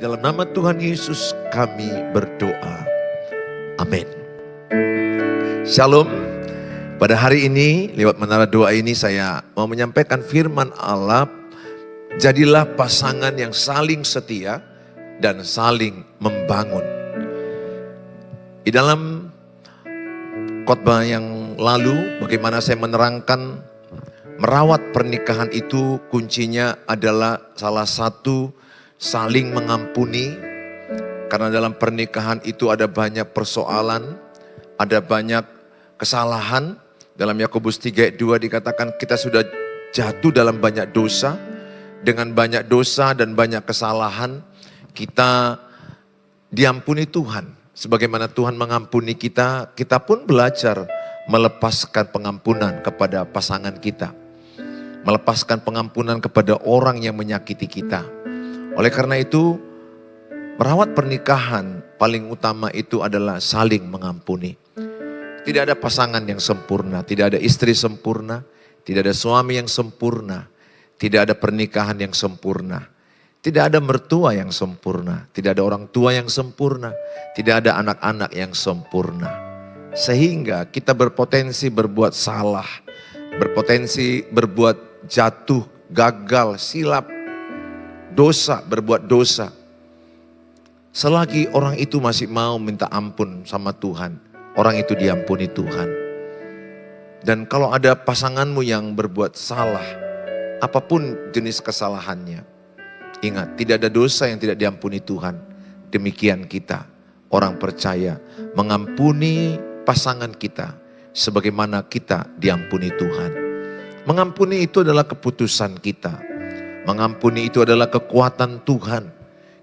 Di dalam nama Tuhan Yesus kami berdoa. Amin. Shalom. Pada hari ini lewat menara doa ini saya mau menyampaikan firman Allah. Jadilah pasangan yang saling setia dan saling membangun. Di dalam khotbah yang lalu bagaimana saya menerangkan merawat pernikahan itu kuncinya adalah salah satu saling mengampuni. Karena dalam pernikahan itu ada banyak persoalan, ada banyak kesalahan. Dalam Yakobus 3:2 dikatakan kita sudah jatuh dalam banyak dosa. Dengan banyak dosa dan banyak kesalahan kita diampuni Tuhan. Sebagaimana Tuhan mengampuni kita, kita pun belajar melepaskan pengampunan kepada pasangan kita. Melepaskan pengampunan kepada orang yang menyakiti kita. Oleh karena itu, merawat pernikahan paling utama itu adalah saling mengampuni. Tidak ada pasangan yang sempurna, tidak ada istri sempurna, tidak ada suami yang sempurna, tidak ada pernikahan yang sempurna. Tidak ada mertua yang sempurna, tidak ada orang tua yang sempurna, tidak ada anak-anak yang sempurna. Sehingga kita berpotensi berbuat salah, berpotensi berbuat jatuh, gagal, silap, dosa, berbuat dosa. Selagi orang itu masih mau minta ampun sama Tuhan, orang itu diampuni Tuhan. Dan kalau ada pasanganmu yang berbuat salah, apapun jenis kesalahannya, ingat, tidak ada dosa yang tidak diampuni Tuhan. Demikian kita, orang percaya, mengampuni pasangan kita sebagaimana kita diampuni Tuhan. Mengampuni itu adalah keputusan kita. Mengampuni itu adalah kekuatan Tuhan.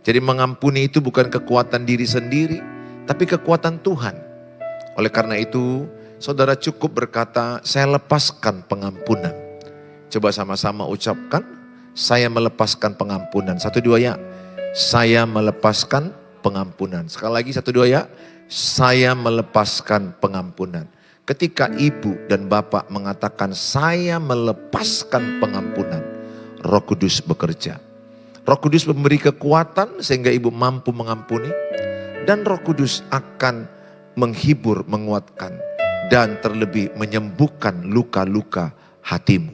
Jadi mengampuni itu bukan kekuatan diri sendiri, tapi kekuatan Tuhan. Oleh karena itu, saudara cukup berkata, saya lepaskan pengampunan. Coba sama-sama ucapkan, saya melepaskan pengampunan. 1, 2 ya. Saya melepaskan pengampunan. Sekali lagi 1, 2 ya. Saya melepaskan pengampunan. Ketika ibu dan bapak mengatakan saya melepaskan pengampunan, Roh Kudus bekerja. Roh Kudus memberi kekuatan sehingga ibu mampu mengampuni. Dan Roh Kudus akan menghibur, menguatkan. Dan terlebih menyembuhkan luka-luka hatimu.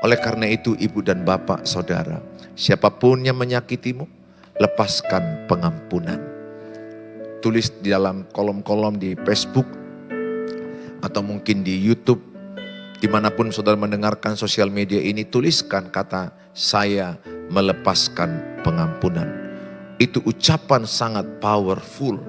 Oleh karena itu ibu dan bapak saudara, siapapun yang menyakitimu, lepaskan pengampunan. Tulis di dalam kolom-kolom di Facebook atau mungkin di YouTube, dimanapun saudara mendengarkan sosial media ini, tuliskan kata saya melepaskan pengampunan. Itu ucapan sangat powerful.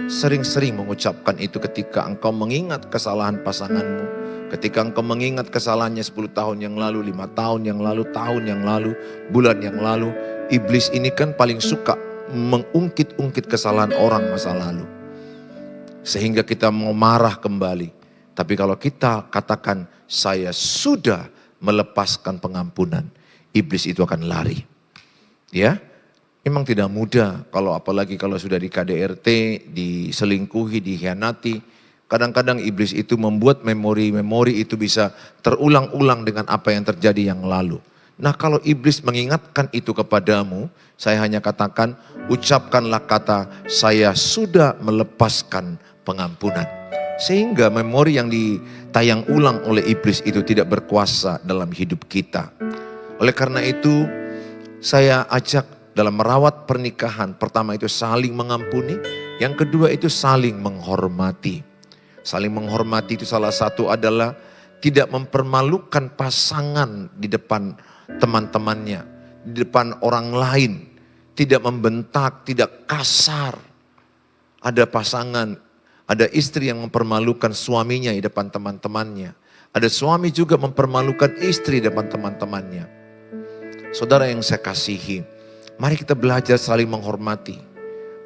Sering-sering mengucapkan itu ketika engkau mengingat kesalahan pasanganmu. Ketika engkau mengingat kesalahannya 10 tahun yang lalu, 5 tahun yang lalu, tahun yang lalu, bulan yang lalu. Iblis ini kan paling suka mengungkit-ungkit kesalahan orang masa lalu. Sehingga kita mau marah kembali. Tapi kalau kita katakan saya sudah melepaskan pengampunan, iblis itu akan lari. Ya, memang tidak mudah kalau apalagi kalau sudah di KDRT, diselingkuhi, dikhianati. Kadang-kadang iblis itu membuat memori-memori itu bisa terulang-ulang dengan apa yang terjadi yang lalu. Nah kalau iblis mengingatkan itu kepadamu, saya hanya katakan, ucapkanlah kata, saya sudah melepaskan pengampunan. Sehingga memori yang ditayang ulang oleh iblis itu tidak berkuasa dalam hidup kita. Oleh karena itu, saya ajak dalam merawat pernikahan, pertama itu saling mengampuni, yang kedua itu saling menghormati. Saling menghormati itu salah satu adalah tidak mempermalukan pasangan di depan teman-temannya, di depan orang lain. Tidak membentak, tidak kasar. Ada pasangan, ada istri yang mempermalukan suaminya di depan teman-temannya. Ada suami juga mempermalukan istri di depan teman-temannya. Saudara yang saya kasihi, mari kita belajar saling menghormati.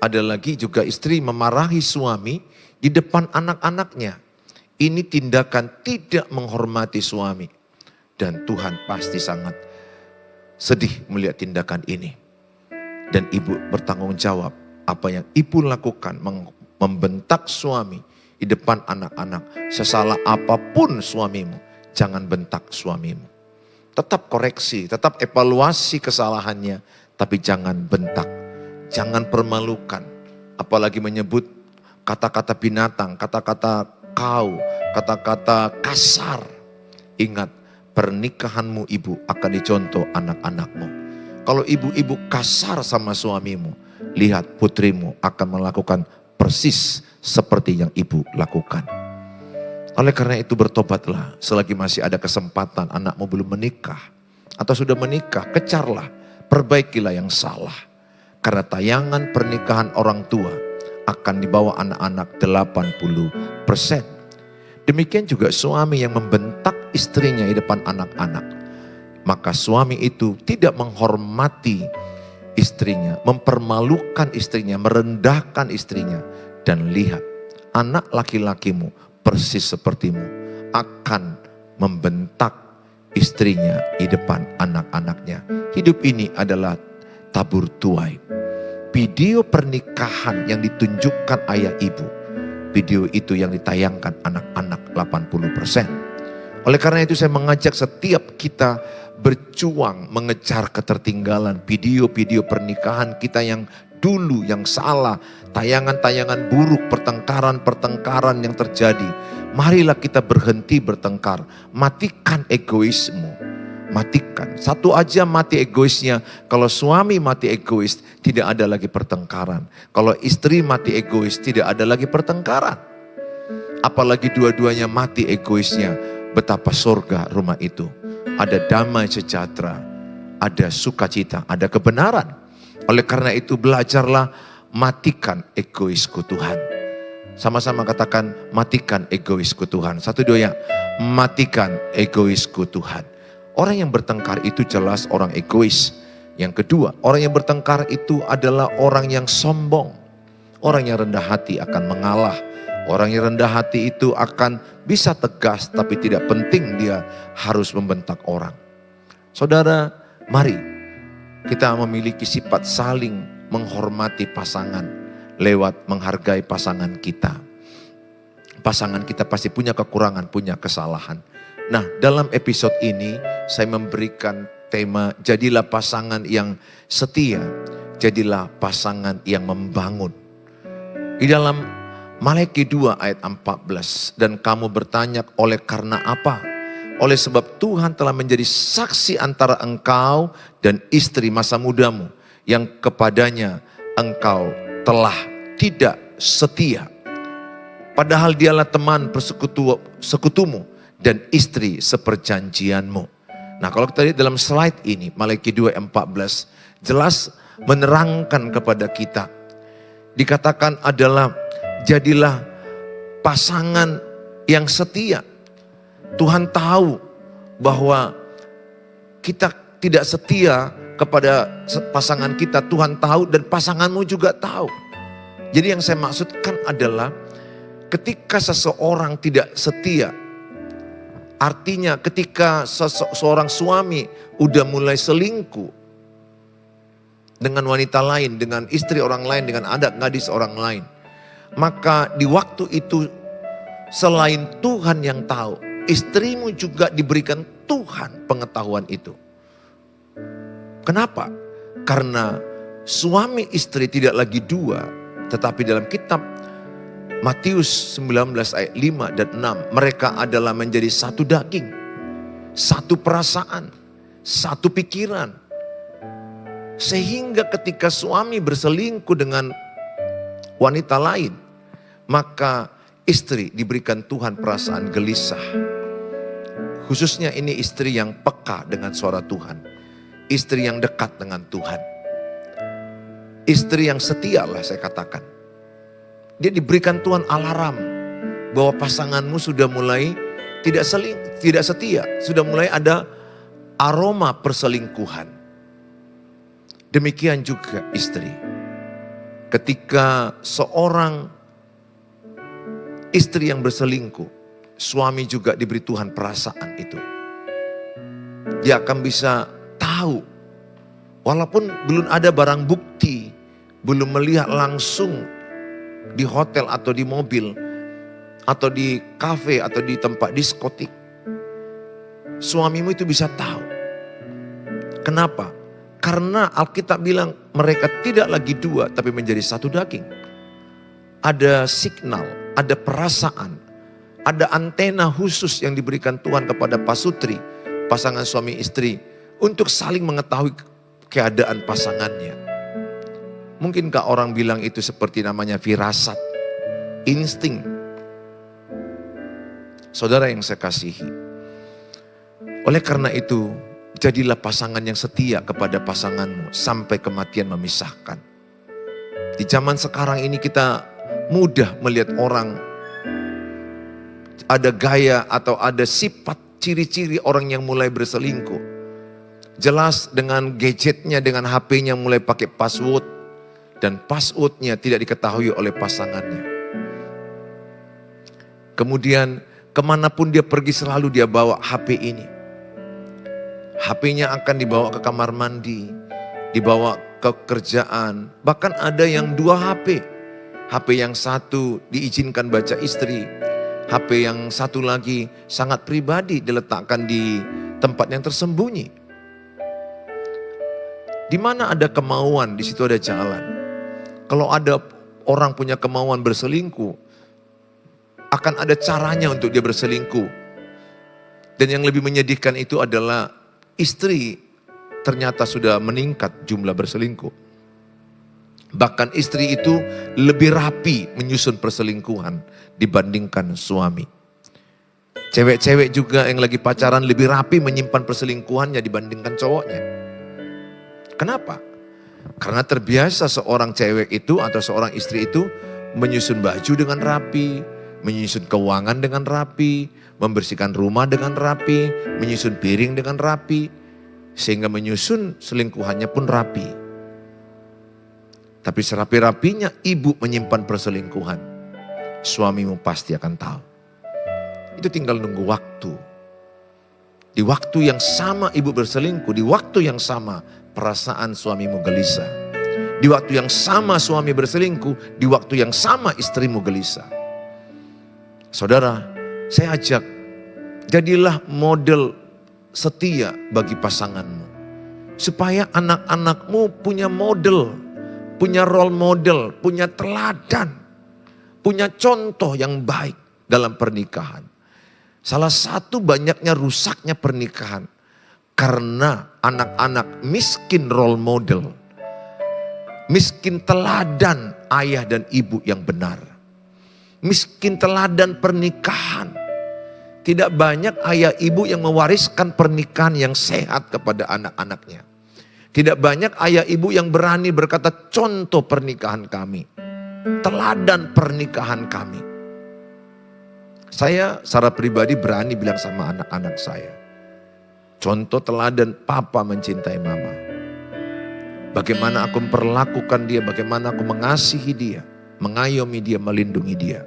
Ada lagi juga istri memarahi suami di depan anak-anaknya. Ini tindakan tidak menghormati suami. Dan Tuhan pasti sangat sedih melihat tindakan ini. Dan ibu bertanggung jawab apa yang ibu lakukan, membentak suami di depan anak-anak. Sesalah apapun suamimu, jangan bentak suamimu. Tetap koreksi, tetap evaluasi kesalahannya, tapi jangan bentak. Jangan permalukan. Apalagi menyebut kata-kata binatang, kata-kata kau, kata-kata kasar. Ingat, pernikahanmu ibu akan dicontoh anak-anakmu. Kalau ibu-ibu kasar sama suamimu, lihat putrimu akan melakukan persis seperti yang ibu lakukan. Oleh karena itu bertobatlah selagi masih ada kesempatan, anakmu belum menikah atau sudah menikah, kecarlah, perbaikilah yang salah. Karena tayangan pernikahan orang tua akan dibawa anak-anak 80%. Demikian juga suami yang membentak istrinya di depan anak-anak. Maka suami itu tidak menghormati istrinya, mempermalukan istrinya, merendahkan istrinya. Dan lihat, anak laki-lakimu persis sepertimu akan membentak istrinya di depan anak-anaknya. Hidup ini adalah tabur tuai. Video pernikahan yang ditunjukkan ayah ibu, video itu yang ditayangkan anak-anak 80%. Oleh karena itu saya mengajak setiap kita berjuang mengejar ketertinggalan video-video pernikahan kita yang dulu yang salah, tayangan-tayangan buruk, pertengkaran-pertengkaran yang terjadi. Marilah kita berhenti bertengkar, matikan egoismu, matikan. Satu aja mati egoisnya, kalau suami mati egois tidak ada lagi pertengkaran. Kalau istri mati egois tidak ada lagi pertengkaran. Apalagi dua-duanya mati egoisnya, betapa surga rumah itu. Ada damai sejahtera, ada sukacita, ada kebenaran. Oleh karena itu belajarlah matikan egoisku Tuhan. Sama-sama katakan matikan egoisku Tuhan. 1, 2 ya, matikan egoisku Tuhan. Orang yang bertengkar itu jelas orang egois. Yang kedua, orang yang bertengkar itu adalah orang yang sombong. Orang yang rendah hati akan mengalah. Orang yang rendah hati itu akan bisa tegas tapi tidak penting dia harus membentak orang. Saudara, mari kita memiliki sifat saling menghormati pasangan lewat menghargai pasangan kita. Pasangan kita pasti punya kekurangan, punya kesalahan. Nah, dalam episode ini saya memberikan tema jadilah pasangan yang setia, jadilah pasangan yang membangun. Di dalam Maleakhi 2 ayat 14, dan kamu bertanya oleh karena apa? Oleh sebab Tuhan telah menjadi saksi antara engkau dan istri masa mudamu yang kepadanya engkau telah tidak setia. Padahal dialah teman persekutumu dan istri seperjanjianmu. Nah, kalau kita lihat dalam slide ini, Maleakhi 2:14 jelas menerangkan kepada kita. Dikatakan adalah jadilah pasangan yang setia. Tuhan tahu bahwa kita tidak setia kepada pasangan kita. Tuhan tahu dan pasanganmu juga tahu. Jadi yang saya maksudkan adalah ketika seseorang tidak setia, artinya ketika seorang suami udah mulai selingkuh dengan wanita lain, dengan istri orang lain, dengan anak gadis orang lain. Maka di waktu itu selain Tuhan yang tahu, istrimu juga diberikan Tuhan pengetahuan itu. Kenapa? Karena suami istri tidak lagi dua, tetapi dalam kitab Matius 19 ayat 5 dan 6, mereka adalah menjadi satu daging, satu perasaan, satu pikiran. Sehingga ketika suami berselingkuh dengan wanita lain, maka istri diberikan Tuhan perasaan gelisah. Khususnya ini istri yang peka dengan suara Tuhan. Istri yang dekat dengan Tuhan. Istri yang setia lah saya katakan. Dia diberikan Tuhan alarm bahwa pasanganmu sudah mulai tidak setia. Sudah mulai ada aroma perselingkuhan. Demikian juga istri. Ketika seorang istri yang berselingkuh, suami juga diberi Tuhan perasaan itu. Dia akan bisa tahu, walaupun belum ada barang bukti, belum melihat langsung di hotel atau di mobil, atau di kafe atau di tempat diskotik, suamimu itu bisa tahu. Kenapa? Karena Alkitab bilang mereka tidak lagi dua tapi menjadi satu daging. Ada signal, ada perasaan, ada antena khusus yang diberikan Tuhan kepada pasutri, pasangan suami istri, untuk saling mengetahui keadaan pasangannya. Mungkinkah orang bilang itu seperti namanya firasat, insting? Saudara yang saya kasihi, oleh karena itu, jadilah pasangan yang setia kepada pasanganmu sampai kematian memisahkan. Di zaman sekarang ini kita mudah melihat orang ada gaya atau ada sifat ciri-ciri orang yang mulai berselingkuh. Jelas dengan gadgetnya, dengan HP-nya mulai pakai password, dan passwordnya tidak diketahui oleh pasangannya. Kemudian kemanapun dia pergi selalu dia bawa HP ini. HP-nya akan dibawa ke kamar mandi, dibawa ke kerjaan. Bahkan ada yang 2 HP. HP yang satu diizinkan baca istri. HP yang satu lagi sangat pribadi diletakkan di tempat yang tersembunyi. Di mana ada kemauan, di situ ada jalan. Kalau ada orang punya kemauan berselingkuh, akan ada caranya untuk dia berselingkuh. Dan yang lebih menyedihkan itu adalah istri ternyata sudah meningkat jumlah berselingkuh. Bahkan istri itu lebih rapi menyusun perselingkuhan dibandingkan suami. Cewek-cewek juga yang lagi pacaran lebih rapi menyimpan perselingkuhannya dibandingkan cowoknya. Kenapa? Karena terbiasa seorang cewek itu atau seorang istri itu menyusun baju dengan rapi, menyusun keuangan dengan rapi, membersihkan rumah dengan rapi, menyusun piring dengan rapi, sehingga menyusun selingkuhannya pun rapi. Tapi serapi-rapinya ibu menyimpan perselingkuhan, suamimu pasti akan tahu. Itu tinggal nunggu waktu. Di waktu yang sama ibu berselingkuh, di waktu yang sama perasaan suamimu gelisah. Di waktu yang sama suami berselingkuh, di waktu yang sama istrimu gelisah. Saudara, saya ajak, jadilah model setia bagi pasanganmu. Supaya anak-anakmu punya model, punya role model, punya teladan, punya contoh yang baik dalam pernikahan. Salah satu banyaknya rusaknya pernikahan karena anak-anak miskin role model, miskin teladan ayah dan ibu yang benar. Miskin teladan pernikahan. Tidak banyak ayah ibu yang mewariskan pernikahan yang sehat kepada anak-anaknya. Tidak banyak ayah ibu yang berani berkata contoh pernikahan kami. Teladan pernikahan kami. Saya secara pribadi berani bilang sama anak-anak saya. Contoh teladan papa mencintai mama. Bagaimana aku memperlakukan dia, bagaimana aku mengasihi dia, mengayomi dia, melindungi dia.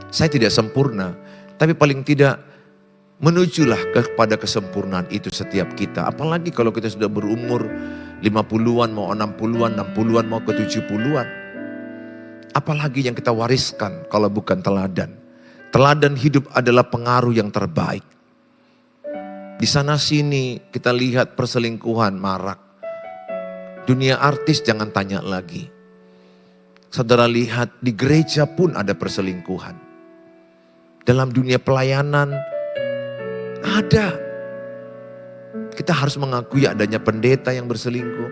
Saya tidak sempurna, tapi paling tidak menujulah kepada kesempurnaan itu setiap kita. Apalagi kalau kita sudah berumur 50-an, mau 60-an, 60-an, mau ke 70-an. Apalagi yang kita wariskan kalau bukan teladan. Teladan hidup adalah pengaruh yang terbaik. Di sana sini kita lihat perselingkuhan marak. Dunia artis jangan tanya lagi. Saudara lihat di gereja pun ada perselingkuhan. Dalam dunia pelayanan ada. Kita harus mengakui adanya pendeta yang berselingkuh.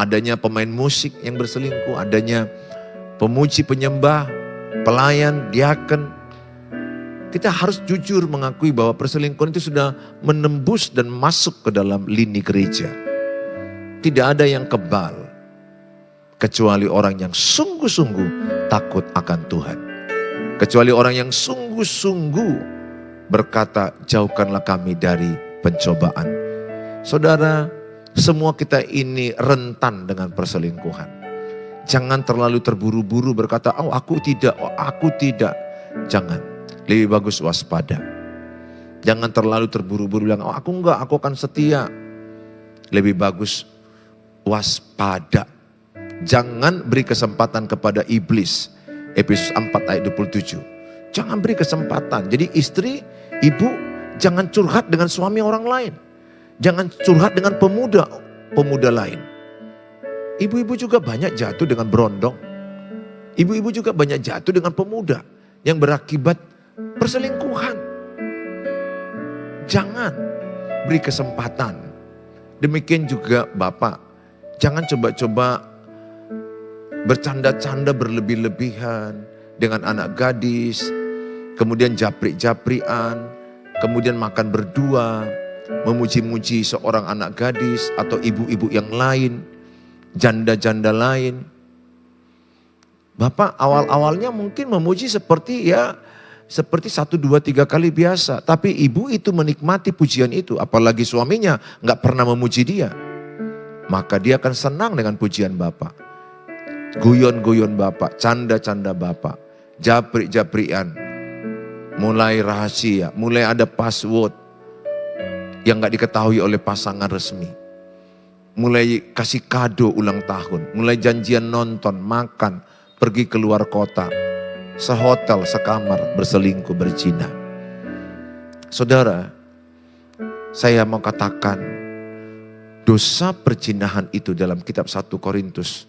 Adanya pemain musik yang berselingkuh. Adanya pemuji penyembah, pelayan, diaken. Kita harus jujur mengakui bahwa perselingkuhan itu sudah menembus dan masuk ke dalam lini gereja. Tidak ada yang kebal. Kecuali orang yang sungguh-sungguh takut akan Tuhan. Kecuali orang yang sungguh-sungguh berkata, jauhkanlah kami dari pencobaan. Saudara, semua kita ini rentan dengan perselingkuhan. Jangan terlalu terburu-buru berkata, oh aku tidak, oh aku tidak. Jangan. Lebih bagus waspada. Jangan terlalu terburu-buru bilang, oh aku enggak, aku akan setia. Lebih bagus waspada. Jangan beri kesempatan kepada iblis. Efesus 4 ayat 27. Jangan beri kesempatan. Jadi istri, ibu, jangan curhat dengan suami orang lain. Jangan curhat dengan pemuda. pemuda lain. Ibu-ibu juga banyak jatuh dengan berondong. Ibu-ibu juga banyak jatuh dengan pemuda yang berakibat perselingkuhan. Jangan beri kesempatan. Demikian juga Bapak, jangan coba-coba bercanda-canda berlebih-lebihan dengan anak gadis, kemudian japri-japrian, kemudian makan berdua, memuji-muji seorang anak gadis atau ibu-ibu yang lain, janda-janda lain. Bapak awal-awalnya mungkin memuji seperti 1, 2, 3 kali biasa. Tapi ibu itu menikmati pujian itu. Apalagi suaminya gak pernah memuji dia. Maka dia akan senang dengan pujian Bapak. Guyon-guyon Bapak, canda-canda Bapak, japri-japrian. Mulai rahasia, mulai ada password yang gak diketahui oleh pasangan resmi. Mulai kasih kado ulang tahun, mulai janjian nonton, makan, pergi keluar kota, sehotel, sekamar, berselingkuh, berzina. Saudara, saya mau katakan dosa perzinahan itu dalam kitab 1 Korintus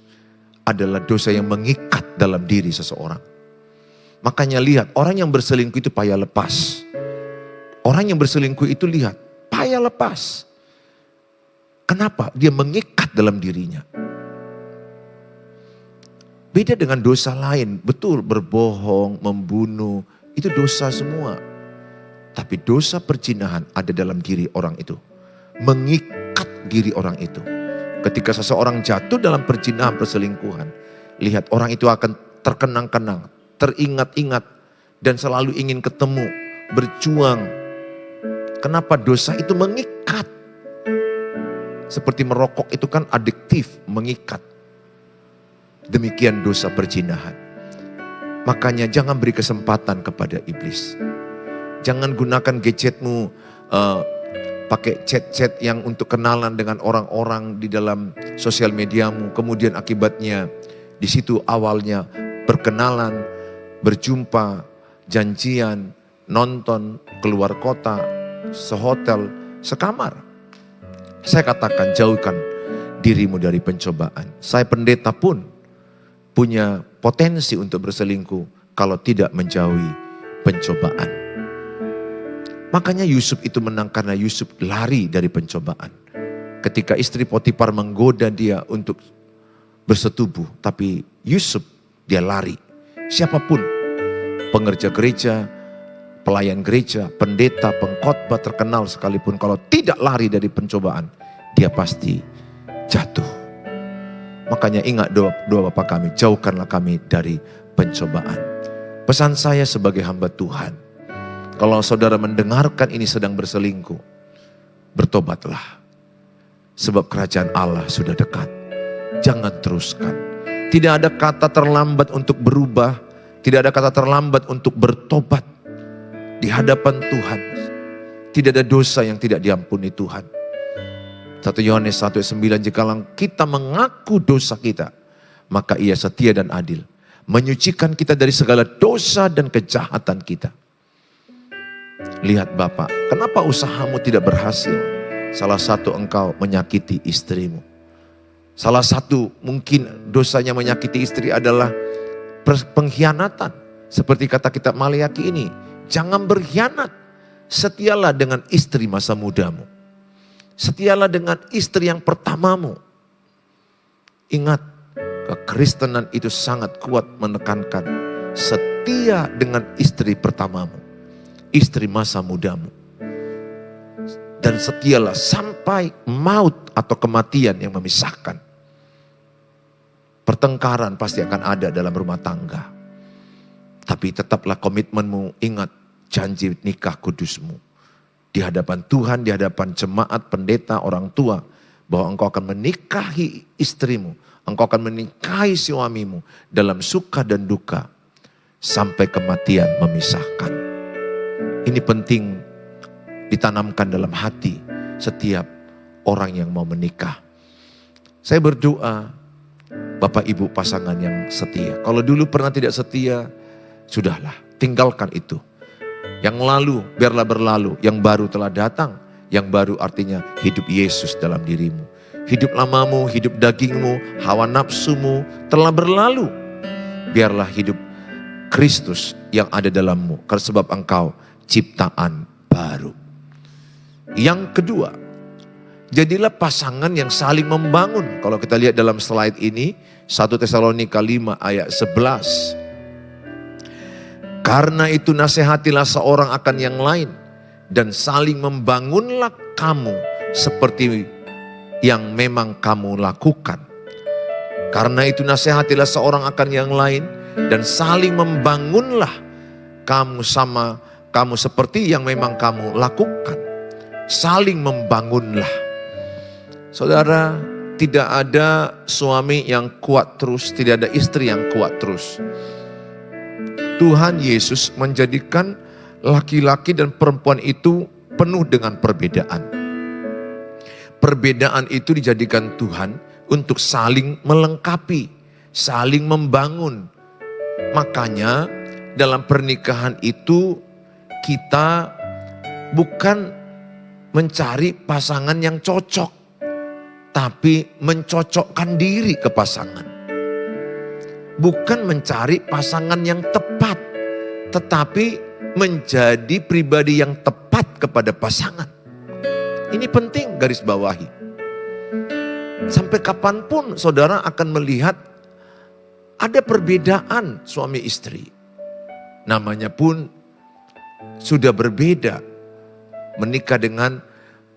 adalah dosa yang mengikat dalam diri seseorang. Makanya lihat, orang yang berselingkuh itu payah lepas. Orang yang berselingkuh itu lihat, payah lepas. Kenapa? Dia mengikat dalam dirinya. Beda dengan dosa lain, betul berbohong, membunuh, itu dosa semua. Tapi dosa perzinahan ada dalam diri orang itu. Mengikat diri orang itu. Ketika seseorang jatuh dalam perzinahan, perselingkuhan, lihat orang itu akan terkenang-kenang, teringat-ingat, dan selalu ingin ketemu, berjuang. Kenapa? Dosa itu mengikat. Seperti merokok itu kan adiktif, mengikat. Demikian dosa perzinahan. Makanya jangan beri kesempatan kepada iblis. Jangan gunakan gadgetmu, pakai chat-chat yang untuk kenalan dengan orang-orang di dalam sosial mediamu. Kemudian akibatnya di situ awalnya berkenalan, berjumpa, janjian, nonton, keluar kota, sehotel, sekamar. Saya katakan jauhkan dirimu dari pencobaan. Saya pendeta pun punya potensi untuk berselingkuh kalau tidak menjauhi pencobaan. Makanya Yusuf itu menang karena Yusuf lari dari pencobaan. Ketika istri Potifar menggoda dia untuk bersetubuh, tapi Yusuf dia lari. Siapapun, pengerja gereja, pelayan gereja, pendeta, pengkhotbah terkenal sekalipun, kalau tidak lari dari pencobaan, dia pasti jatuh. Makanya ingat doa Bapa kami, jauhkanlah kami dari pencobaan. Pesan saya sebagai hamba Tuhan, kalau saudara mendengarkan ini sedang berselingkuh, bertobatlah. Sebab kerajaan Allah sudah dekat. Jangan teruskan. Tidak ada kata terlambat untuk berubah. Tidak ada kata terlambat untuk bertobat. Di hadapan Tuhan. Tidak ada dosa yang tidak diampuni Tuhan. 1 Yohanes 1:9, jikalau kita mengaku dosa kita, maka Ia setia dan adil, menyucikan kita dari segala dosa dan kejahatan kita. Lihat Bapak, kenapa usahamu tidak berhasil? Salah satu engkau menyakiti istrimu. Salah satu mungkin dosanya menyakiti istri adalah pengkhianatan. Seperti kata kitab Maleakhi ini, jangan berkhianat. Setialah dengan istri masa mudamu. Setialah dengan istri yang pertamamu. Ingat, kekristenan itu sangat kuat menekankan setia dengan istri pertamamu, istri masa mudamu. Dan setialah sampai maut atau kematian yang memisahkan. Pertengkaran pasti akan ada dalam rumah tangga. Tapi tetaplah komitmenmu, ingat janji nikah kudusmu. Di hadapan Tuhan, di hadapan jemaat, pendeta, orang tua. Bahwa engkau akan menikahi istrimu. Engkau akan menikahi suamimu dalam suka dan duka. Sampai kematian memisahkan. Ini penting ditanamkan dalam hati setiap orang yang mau menikah. Saya berdoa, Bapak Ibu pasangan yang setia. Kalau dulu pernah tidak setia, sudahlah, tinggalkan itu. Yang lalu biarlah berlalu, yang baru telah datang. Yang baru artinya hidup Yesus dalam dirimu. Hidup lamamu, hidup dagingmu, hawa nafsumu telah berlalu. Biarlah hidup Kristus yang ada dalammu, karena sebab engkau ciptaan baru. Yang kedua, jadilah pasangan yang saling membangun. Kalau kita lihat dalam slide ini, 1 Tesalonika 5 ayat 11. Karena itu nasihatilah seorang akan yang lain, dan saling membangunlah kamu seperti yang memang kamu lakukan. Karena itu nasihatilah seorang akan yang lain, dan saling membangunlah kamu seperti yang memang kamu lakukan. Saling membangunlah. Saudara, tidak ada suami yang kuat terus, tidak ada istri yang kuat terus. Tuhan Yesus menjadikan laki-laki dan perempuan itu penuh dengan perbedaan. Perbedaan itu dijadikan Tuhan untuk saling melengkapi, saling membangun. Makanya dalam pernikahan itu kita bukan mencari pasangan yang cocok, tapi mencocokkan diri ke pasangan. Bukan mencari pasangan yang tepat, tetapi menjadi pribadi yang tepat kepada pasangan. Ini penting garis bawahi. Sampai kapanpun saudara akan melihat ada perbedaan suami istri. Namanya pun sudah berbeda. Menikah dengan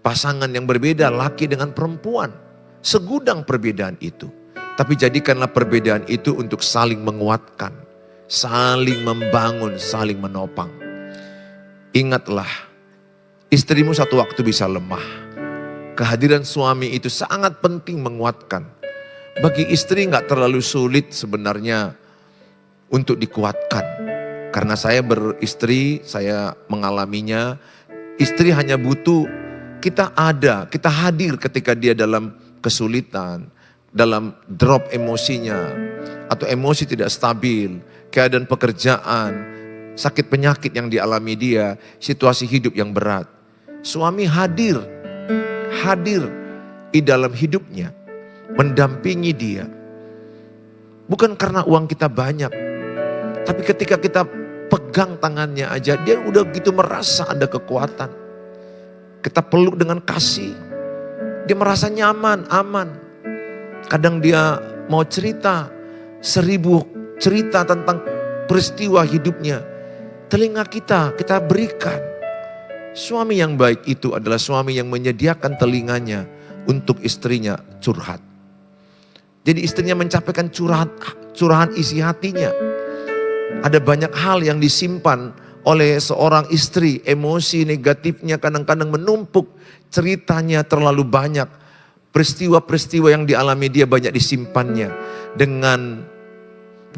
pasangan yang berbeda, laki dengan perempuan. Segudang perbedaan itu. Tapi jadikanlah perbedaan itu untuk saling menguatkan, saling membangun, saling menopang. Ingatlah, istrimu satu waktu bisa lemah. Kehadiran suami itu sangat penting menguatkan. Bagi istri gak terlalu sulit sebenarnya untuk dikuatkan. Karena saya beristri, saya mengalaminya. Istri hanya butuh kita ada, kita hadir ketika dia dalam kesulitan, dalam drop emosinya, atau emosi tidak stabil, keadaan pekerjaan, sakit penyakit yang dialami dia, situasi hidup yang berat. Suami hadir di dalam hidupnya, mendampingi dia. Bukan karena uang kita banyak, tapi ketika kita pegang tangannya aja, dia udah gitu merasa ada kekuatan. Kita peluk dengan kasih, dia merasa nyaman, aman. Kadang dia mau cerita 1000 cerita tentang peristiwa hidupnya. Telinga kita berikan. Suami yang baik itu adalah suami yang menyediakan telinganya untuk istrinya curhat. Jadi istrinya mencapaikan curahan isi hatinya. Ada banyak hal yang disimpan oleh seorang istri. Emosi negatifnya kadang-kadang menumpuk. Ceritanya terlalu banyak. Peristiwa-peristiwa yang dialami dia banyak disimpannya. Dengan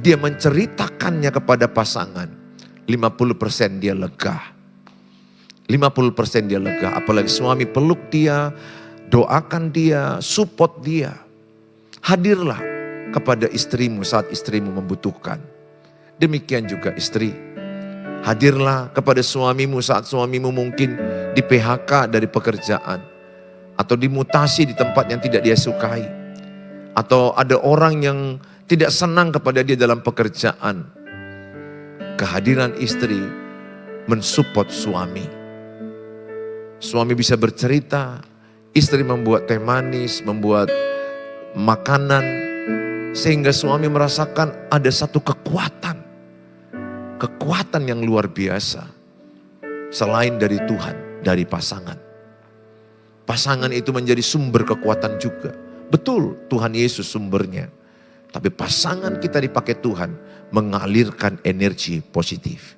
dia menceritakannya kepada pasangan, 50% dia lega. 50% dia lega. Apalagi suami peluk dia, doakan dia, support dia. Hadirlah kepada istrimu saat istrimu membutuhkan. Demikian juga istri. Hadirlah kepada suamimu saat suamimu mungkin di PHK dari pekerjaan. Atau dimutasi di tempat yang tidak dia sukai. Atau ada orang yang tidak senang kepada dia dalam pekerjaan. Kehadiran istri mensupport suami. Suami bisa bercerita, istri membuat teh manis, membuat makanan. Sehingga suami merasakan ada satu kekuatan. Kekuatan yang luar biasa. Selain dari Tuhan, dari pasangan. Pasangan itu menjadi sumber kekuatan juga. Betul, Tuhan Yesus sumbernya. Tapi pasangan kita dipakai Tuhan mengalirkan energi positif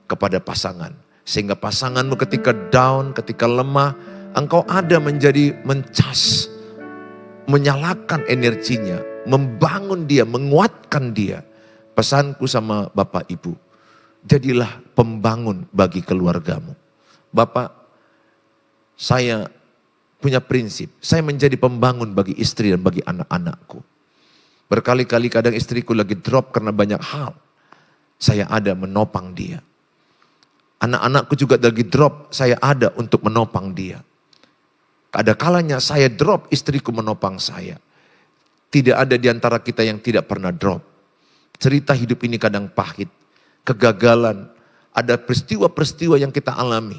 kepada pasangan. Sehingga pasanganmu ketika down, ketika lemah, engkau ada menjadi mencas, menyalakan energinya, membangun dia, menguatkan dia. Pesanku sama Bapak Ibu, jadilah pembangun bagi keluargamu. Bapak, saya punya prinsip, saya menjadi pembangun bagi istri dan bagi anak-anakku. Berkali-kali kadang istriku lagi drop karena banyak hal. Saya ada menopang dia. Anak-anakku juga lagi drop, saya ada untuk menopang dia. Ada kalanya saya drop, istriku menopang saya. Tidak ada di antara kita yang tidak pernah drop. Cerita hidup ini kadang pahit, kegagalan, ada peristiwa-peristiwa yang kita alami,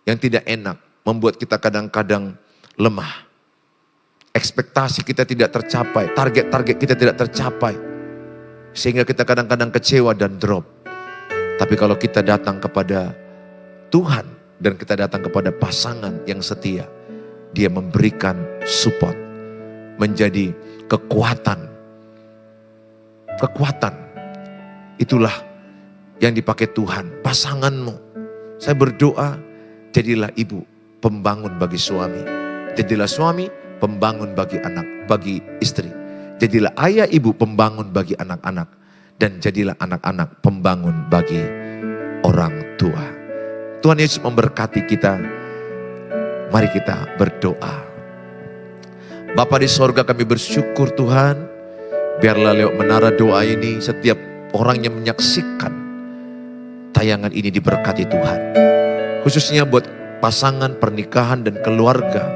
yang tidak enak, membuat kita kadang-kadang lemah. Ekspektasi kita tidak tercapai, target-target kita tidak tercapai. Sehingga kita kadang-kadang kecewa dan drop. Tapi kalau kita datang kepada Tuhan dan kita datang kepada pasangan yang setia, Dia memberikan support, menjadi kekuatan. Kekuatan itulah yang dipakai Tuhan. Pasanganmu, saya berdoa, jadilah ibu pembangun bagi suami. Jadilah suami pembangun bagi anak, bagi istri. Jadilah ayah ibu pembangun bagi anak-anak. Dan jadilah anak-anak pembangun bagi orang tua. Tuhan Yesus memberkati kita. Mari kita berdoa. Bapa di sorga, kami bersyukur Tuhan. Biarlah lewat menara doa ini setiap orang yang menyaksikan tayangan ini diberkati Tuhan. Khususnya buat pasangan, pernikahan dan keluarga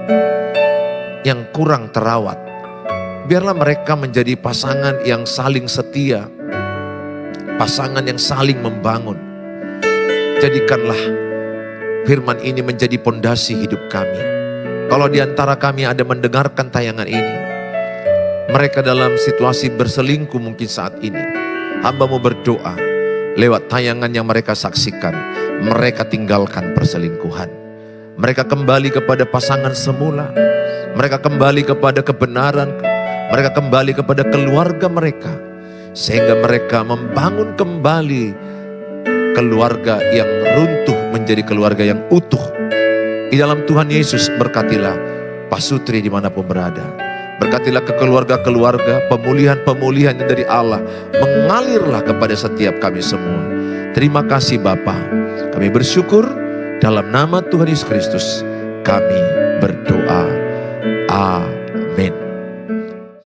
yang kurang terawat. Biarlah mereka menjadi pasangan yang saling setia. Pasangan yang saling membangun. Jadikanlah firman ini menjadi pondasi hidup kami. Kalau di antara kami ada mendengarkan tayangan ini, mereka dalam situasi berselingkuh mungkin saat ini, hamba-Mu berdoa, lewat tayangan yang mereka saksikan, mereka tinggalkan perselingkuhan. Mereka kembali kepada pasangan semula, mereka kembali kepada kebenaran, mereka kembali kepada keluarga mereka, sehingga mereka membangun kembali keluarga yang runtuh menjadi keluarga yang utuh. Di dalam Tuhan Yesus, berkatilah Pak Sutri dimanapun berada. Berkatilah ke keluarga-keluarga, pemulihan-pemulihan yang dari Allah mengalirlah kepada setiap kami semua. Terima kasih Bapa. Kami bersyukur dalam nama Tuhan Yesus Kristus kami berdoa.